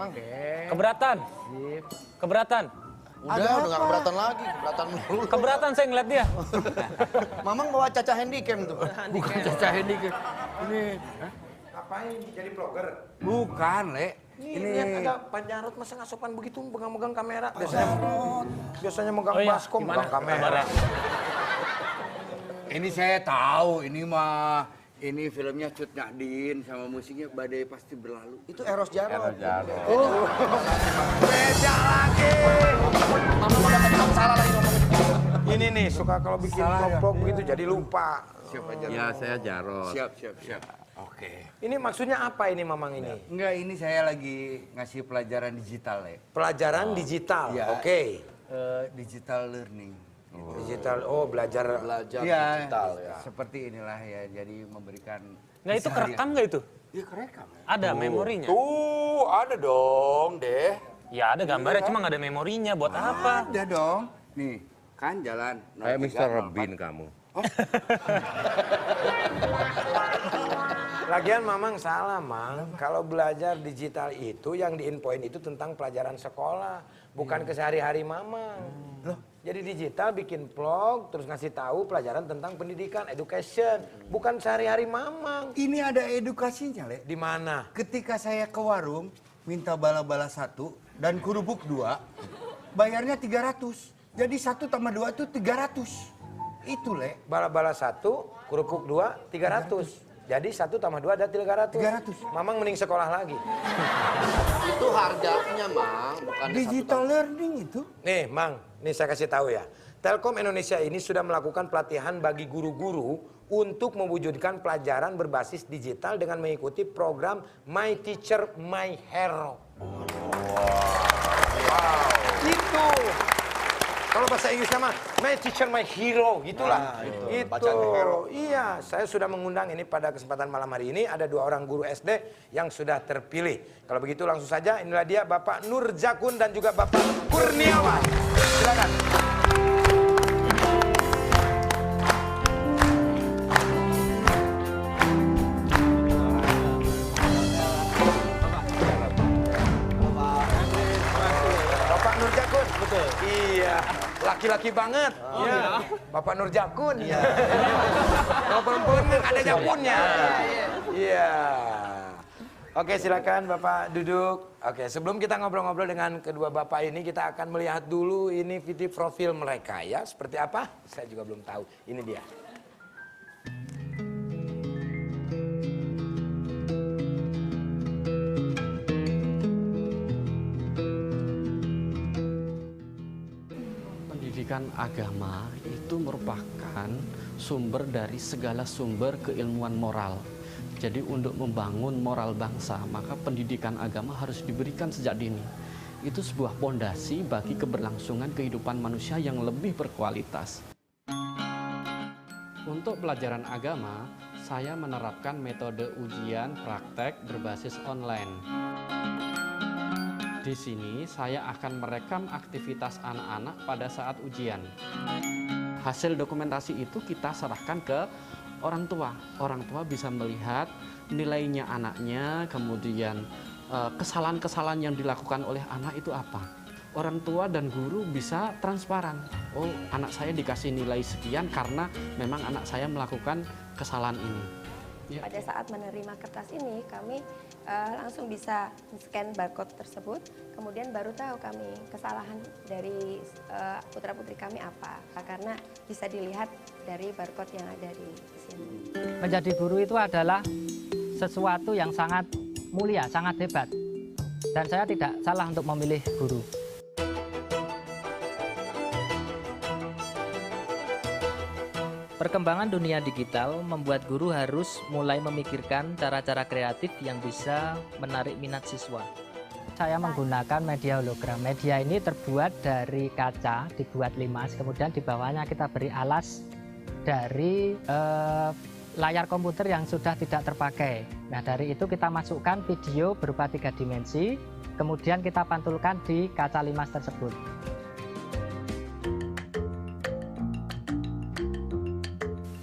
Mang. Keberatan? Keberatan? Udah nggak keberatan lagi, keberatan mulu. Keberatan saya ngeliat dia. Mamang bawa Caca handycam tuh. Bukan Caca handycam. Ini Ngapain jadi vlogger? bukan, Le. Ini lihat ada Pak Jarod masa nggak sopan begitu megang-megang kamera. Biasanya megang baskom, gimana megang kamera. kabarnya? Ini saya tahu, ini mah filmnya Cut Nyahdin sama musiknya Badai Pasti Berlalu. Itu Eros Jarod. Oh. Beda lagi. Mama udah ketemu salah lagi ngomong. Ini nih suka kalau bikin vlog-vlog begitu jadi lupa. Siapa Jarod? Ya, saya Jarod. Siap. Oke. Ini maksudnya apa ini Mamang ini? Enggak, ini saya lagi ngasih pelajaran digital, Le. Pelajaran digital. Ya. Oke. Digital learning. Digital. Oh, belajar Ya, digital ya. seperti inilah ya. Jadi memberikan. Nggak itu kerekam nggak itu? Iya kerekam. Ya. Ada memorinya? Tuh, ada dong, deh. Ya ada gambarnya, cuma nggak ada memorinya. Buat apa? Ada dong. Nih, kan jalan. Kayak Mr. Robin kamu. Lagian Mamang salah, Mang. Kalau belajar digital itu yang diinfoin itu tentang pelajaran sekolah, bukan ke sehari-hari Mamang. Loh, jadi digital bikin vlog terus ngasih tahu pelajaran tentang pendidikan, education, bukan sehari-hari Mamang. Ini ada edukasinya, Le. Di mana? Ketika saya ke warung, minta bala-bala 1 dan kerupuk 2, bayarnya 300. Jadi 1 tambah 2 itu 300. Itu, Le. Bala-bala 1, kerupuk 2, 300. Jadi 1 tambah 2 ada 300. 300. Mamang mending sekolah lagi. Itu harganya, Mang, bukan Digital learning itu. Nih, Mang, nih saya kasih tahu ya. Telkom Indonesia ini sudah melakukan pelatihan bagi guru-guru untuk mewujudkan pelajaran berbasis digital dengan mengikuti program My Teacher My Hero. Wow. Itu. Kalau bahasa Inggrisnya mah My Teacher My Hero, gitulah. Itu. bacaan hero. Iya, saya sudah mengundang ini pada kesempatan malam hari ini ada 2 orang guru SD yang sudah terpilih. Kalau begitu langsung saja inilah dia Bapak Nur Jakun dan juga Bapak Kurniawan. Silakan. Bapak Nur Jakun. Betul. Iya, laki-laki banget. Iya. Bapak Nur Jakun. Iya. Kalau perempuan kan ada jakunnya. Iya. Oke, silakan Bapak duduk. Oke, sebelum kita ngobrol-ngobrol dengan kedua Bapak ini, kita akan melihat dulu ini video profil mereka ya. Seperti apa? Saya juga belum tahu. Ini dia. Pendidikan agama itu merupakan sumber dari segala sumber keilmuan moral. Jadi untuk membangun moral bangsa, maka pendidikan agama harus diberikan sejak dini. Itu sebuah pondasi bagi keberlangsungan kehidupan manusia yang lebih berkualitas. Untuk pelajaran agama, saya menerapkan metode ujian praktek berbasis online. Di sini saya akan merekam aktivitas anak-anak pada saat ujian. Hasil dokumentasi itu kita serahkan ke orang tua. Orang tua bisa melihat nilainya anaknya, kemudian kesalahan-kesalahan yang dilakukan oleh anak itu apa. Orang tua dan guru bisa transparan. Oh, anak saya dikasih nilai sekian karena memang anak saya melakukan kesalahan ini. Ya. Pada saat menerima kertas ini, kami langsung bisa scan barcode tersebut, kemudian baru tahu kami kesalahan dari putra-putri kami apa, karena bisa dilihat dari barcode yang ada di sini. Menjadi guru itu adalah sesuatu yang sangat mulia, sangat hebat, dan saya tidak salah untuk memilih guru. Perkembangan dunia digital membuat guru harus mulai memikirkan cara-cara kreatif yang bisa menarik minat siswa. Saya menggunakan media hologram. Media ini terbuat dari kaca, dibuat limas, kemudian di bawahnya kita beri alas dari layar komputer yang sudah tidak terpakai. Nah, dari itu kita masukkan video berupa 3 dimensi, kemudian kita pantulkan di kaca limas tersebut.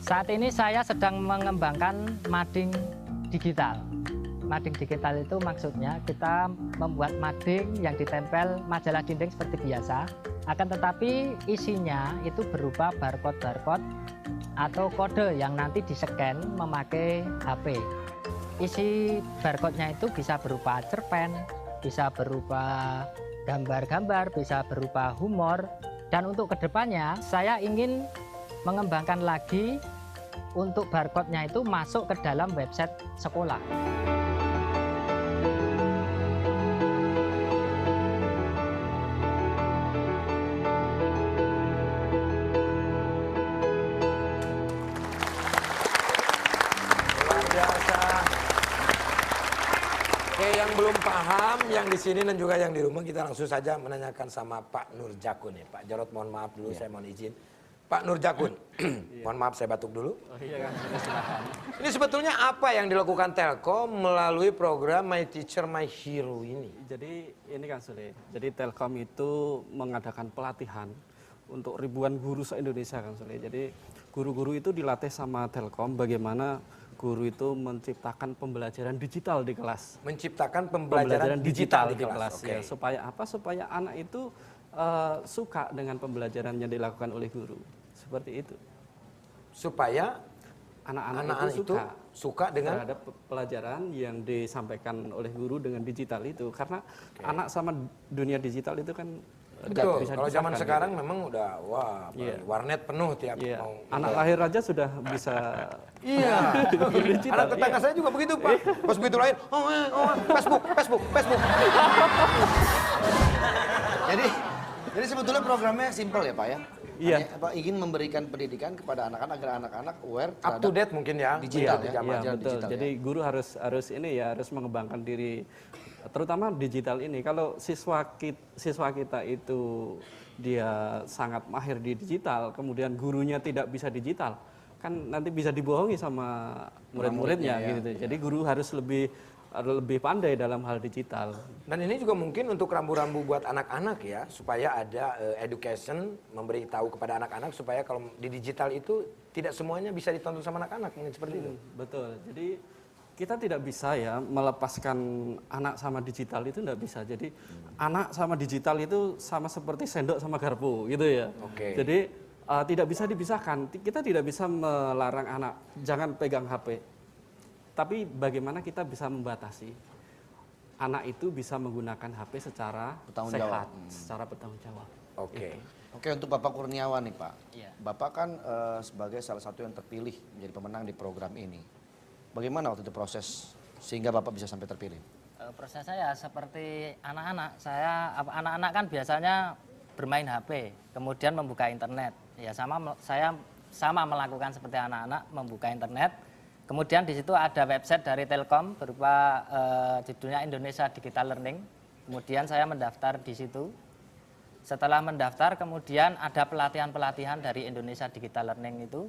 Saat ini saya sedang mengembangkan mading digital. Mading digital itu maksudnya kita membuat mading yang ditempel majalah dinding seperti biasa, akan tetapi isinya itu berupa barcode-barcode atau kode yang nanti di-scan memakai HP. Isi barcode-nya itu bisa berupa cerpen, bisa berupa gambar-gambar, bisa berupa humor. Dan untuk kedepannya saya ingin mengembangkan lagi untuk barcode-nya itu masuk ke dalam website sekolah. Oke, yang belum paham, yang di sini dan juga yang di rumah, kita langsung saja menanyakan sama Pak Nurjakun ya. Pak Jarod, mohon maaf dulu, saya mohon izin. Pak Nurjakun, mohon maaf saya batuk dulu. Oh iya kan, silakan. Ini sebetulnya apa yang dilakukan Telkom melalui program My Teacher My Hero ini? Jadi ini kan Sule, jadi Telkom itu mengadakan pelatihan untuk ribuan guru se-Indonesia kan Sule. Jadi guru-guru itu dilatih sama Telkom bagaimana guru itu menciptakan pembelajaran digital di kelas. Menciptakan pembelajaran digital di kelas. Ya, supaya apa? Supaya anak itu suka dengan pembelajaran yang dilakukan oleh guru. Seperti itu. Supaya anak-anak itu suka dengan terhadap pelajaran yang disampaikan oleh guru dengan digital itu. Karena anak sama dunia digital itu kan betul. bisa Kalau zaman dipisahkan, sekarang gitu. memang udah warnet penuh tiap mau. Anak lahir aja sudah bisa. Iya. Anak tetangga saya juga begitu, Pak. Pas begitu lahir, Facebook. Jadi sebetulnya programnya simpel ya Pak ya? Iya. Hanya, apa, ingin memberikan pendidikan kepada anak-anak agar anak-anak aware Up to date mungkin ya. digital Iya, ya. Iya, betul. Digital, Jadi guru harus mengembangkan diri, terutama digital ini. Kalau siswa kita itu dia sangat mahir di digital, kemudian gurunya tidak bisa digital, kan nanti bisa dibohongi sama murid-muridnya ya. gitu. Jadi guru harus lebih pandai dalam hal digital. Dan ini juga mungkin untuk rambu-rambu buat anak-anak ya, supaya ada education, memberi tahu kepada anak-anak supaya kalau di digital itu tidak semuanya bisa ditonton sama anak-anak, mungkin seperti itu. Betul. Jadi kita tidak bisa ya melepaskan anak sama digital itu tidak bisa. Jadi anak sama digital itu sama seperti sendok sama garpu gitu ya. Oke. Jadi tidak bisa dipisahkan. Kita tidak bisa melarang anak jangan pegang HP. Tapi bagaimana kita bisa membatasi anak itu bisa menggunakan HP secara Bertanggung sehat, jawab. secara bertanggung jawab. Oke. Oke, untuk Bapak Kurniawan nih Pak. Iya. Bapak kan sebagai salah satu yang terpilih menjadi pemenang di program ini. Bagaimana waktu itu proses sehingga Bapak bisa sampai terpilih? Proses saya seperti anak-anak. Anak-anak kan biasanya bermain HP, kemudian membuka internet. Ya saya sama melakukan seperti anak-anak membuka internet. Kemudian di situ ada website dari Telkom berupa judulnya Indonesia Digital Learning. Kemudian saya mendaftar di situ. Setelah mendaftar, kemudian ada pelatihan-pelatihan dari Indonesia Digital Learning itu.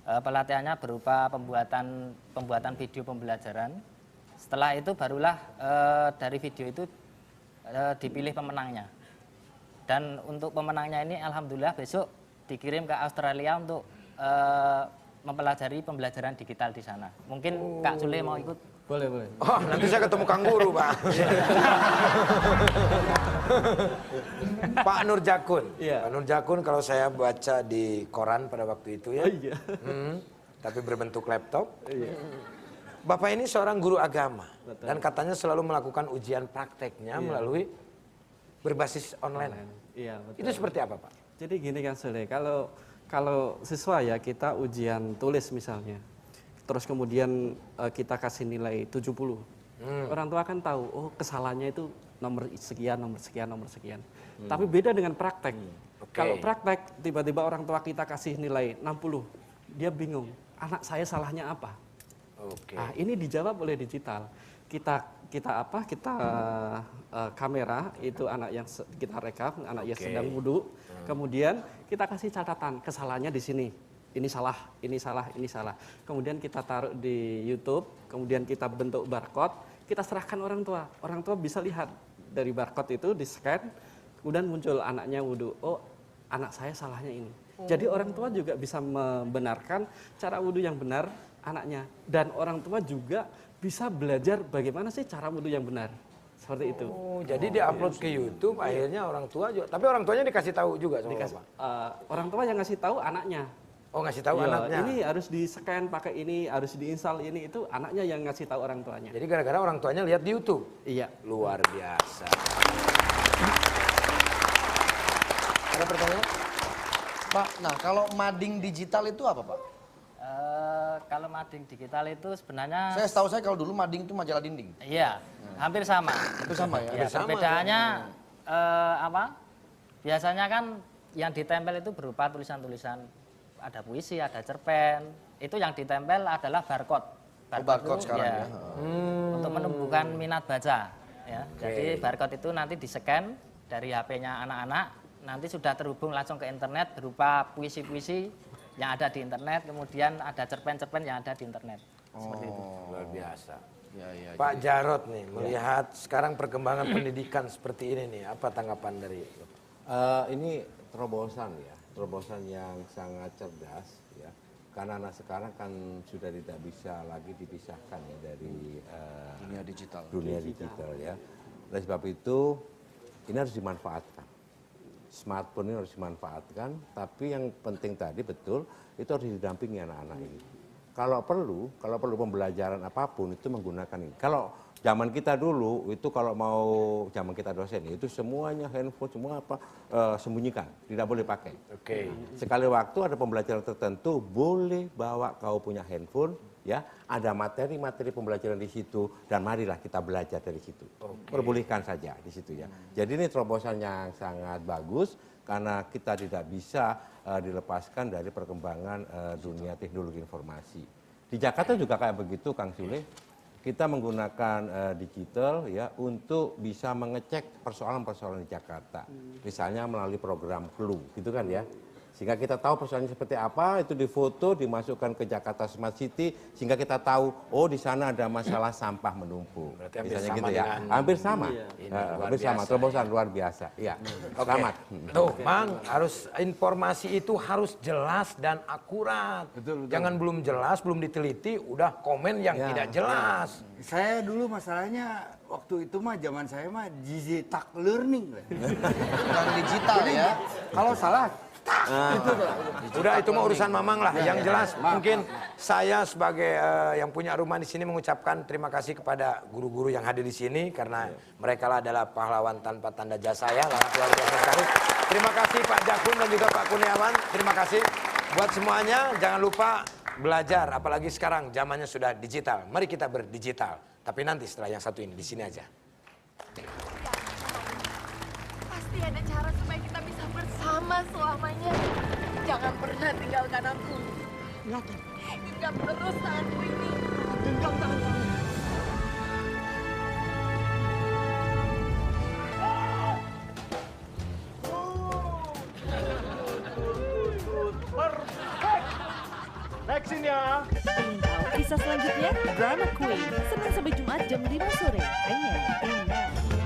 Pelatihannya berupa pembuatan video pembelajaran. Setelah itu barulah dari video itu dipilih pemenangnya. Dan untuk pemenangnya ini alhamdulillah besok dikirim ke Australia untuk mempelajari pembelajaran digital di sana. Mungkin Kak Sule mau ikut? Boleh. Oh, nanti saya ketemu Kang Guru, Pak. Pak Nurjakun. Iya. Pak Nurjakun kalau saya baca di koran pada waktu itu ya. Iya. Tapi berbentuk laptop. Iya. Bapak ini seorang guru agama. Betul. Dan katanya selalu melakukan ujian prakteknya melalui berbasis online. Iya, betul. Itu seperti apa, Pak? Jadi gini kan Sule, kalau siswa ya kita ujian tulis misalnya, terus kemudian kita kasih nilai 70. Orang tua kan tahu, oh kesalahannya itu nomor sekian. Tapi beda dengan praktek. Kalau praktek tiba-tiba orang tua kita kasih nilai 60, dia bingung, anak saya salahnya apa? Nah, ini dijawab oleh digital. Kita kamera itu anak yang kita rekam, anak yang sedang wudhu. Kemudian kita kasih catatan kesalahannya di sini. Ini salah. Kemudian kita taruh di YouTube, kemudian kita bentuk barcode, kita serahkan orang tua. Orang tua bisa lihat dari barcode itu di-scan, kemudian muncul anaknya wudhu. Oh, anak saya salahnya ini. Jadi orang tua juga bisa membenarkan cara wudhu yang benar anaknya. Dan orang tua juga bisa belajar bagaimana sih cara wudhu yang benar. Seperti itu. Oh, jadi dia upload ke YouTube, akhirnya orang tua juga. Tapi orang tuanya dikasih tahu juga sama Bapak? Orang tua yang ngasih tahu anaknya. Oh, ngasih tahu Iya, anaknya. ini harus di-scan pakai ini, harus diinstal ini, itu anaknya yang ngasih tahu orang tuanya. Jadi gara-gara orang tuanya lihat di YouTube? Iya. Luar biasa. Ada pertanyaan? Pak, nah kalau mading digital itu apa Pak? Kalau mading digital itu sebenarnya Setahu saya kalau dulu mading itu majalah dinding. iya, hampir sama. Itu sama ya? Ya, perbedaannya apa? Biasanya kan yang ditempel itu berupa tulisan-tulisan, ada puisi, ada cerpen. Itu yang ditempel adalah barcode. Barcode itu, sekarang ya. Untuk menumbuhkan minat baca. Ya. Jadi barcode itu nanti di-scan dari HP-nya anak-anak, nanti sudah terhubung langsung ke internet berupa puisi-puisi yang ada di internet, kemudian ada cerpen-cerpen yang ada di internet. Seperti itu. Luar biasa. Ya, ya, Pak Jarod nih, melihat sekarang perkembangan pendidikan seperti ini nih, apa tanggapan dari Bapak? Ini terobosan ya, terobosan yang sangat cerdas ya. Karena anak sekarang kan sudah tidak bisa lagi dipisahkan ya dari dunia digital. dunia digital ya. Oleh sebab itu ini harus dimanfaatkan. Smartphone ini harus dimanfaatkan, tapi yang penting tadi betul itu harus didampingi anak-anak ini. Kalau perlu pembelajaran apapun itu menggunakan ini. Kalau zaman kita dulu itu kalau mau zaman kita dosen itu semuanya handphone semua sembunyikan, tidak boleh pakai. Oke. Sekali waktu ada pembelajaran tertentu boleh bawa kau punya handphone ya, ada materi-materi pembelajaran di situ dan marilah kita belajar dari situ. Perbolehkan saja di situ ya. Jadi ini terobosan yang sangat bagus karena kita tidak bisa dilepaskan dari perkembangan dunia teknologi informasi. Di Jakarta juga kayak begitu Kang Sule. Kita menggunakan digital ya untuk bisa mengecek persoalan-persoalan di Jakarta. Misalnya melalui program Clue gitu kan ya. Sehingga kita tahu persoalannya seperti apa, itu difoto, dimasukkan ke Jakarta Smart City, sehingga kita tahu, oh di sana ada masalah sampah menumpuk. Berarti hampir Misalnya sama gitu ya. dengan Hampir sama. luar Hampir sama, biasa, terobosan luar biasa. Iya. Selamat. Tuh, Mang, harus informasi itu harus jelas dan akurat. Betul. Jangan belum jelas, belum diteliti, udah komen yang tidak jelas. Saya dulu masalahnya waktu itu mah zaman saya mah digital learning. Bukan digital ya. Kalau salah, Udah itu mah urusan Mamang lah. Yang jelas mungkin saya sebagai yang punya rumah di sini mengucapkan terima kasih kepada guru-guru yang hadir di sini karena mereka lah adalah pahlawan tanpa tanda jasa ya. Luar biasa sekali. Terima kasih Pak Jakun dan juga Pak Kurniawan. Terima kasih buat semuanya. Jangan lupa belajar, apalagi sekarang zamannya sudah digital. Mari kita berdigital. Tapi nanti setelah yang satu ini di sini aja. Pasti ada cara supaya kita bisa bersama selamanya. Jangan pernah tinggalkan aku. Genggam terus tanganku ini. Genggam tangan kamu. Ingin tahu kisah selanjutnya? Drama Queen, Senin sampai Jumat jam 5 sore. Hanya di Net.